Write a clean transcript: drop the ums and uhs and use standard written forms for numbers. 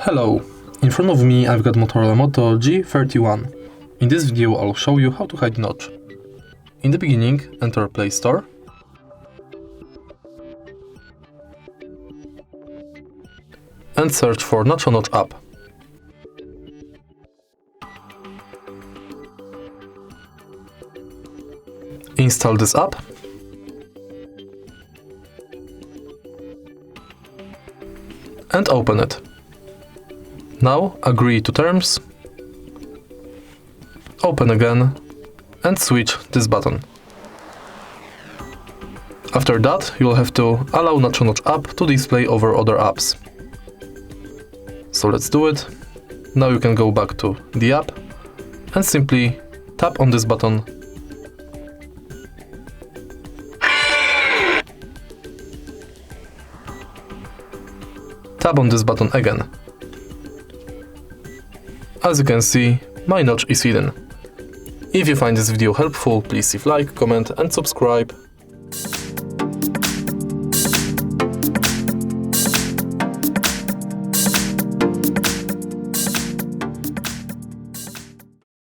Hello, in front of me I've got MOTOROLA Moto G31. In this video I'll show you how to hide Natcho. In the beginning, enter Play Store and search for Natcho Notch app. Install this app and open it. Now agree to terms, open again and switch this button. After that you'll have to allow Natcho Notch app to display over other apps. So let's do it. Now you can go back to the app and simply tap on this button . Tap on this button again. As you can see, my notch is hidden. If you find this video helpful, please leave like, comment and subscribe.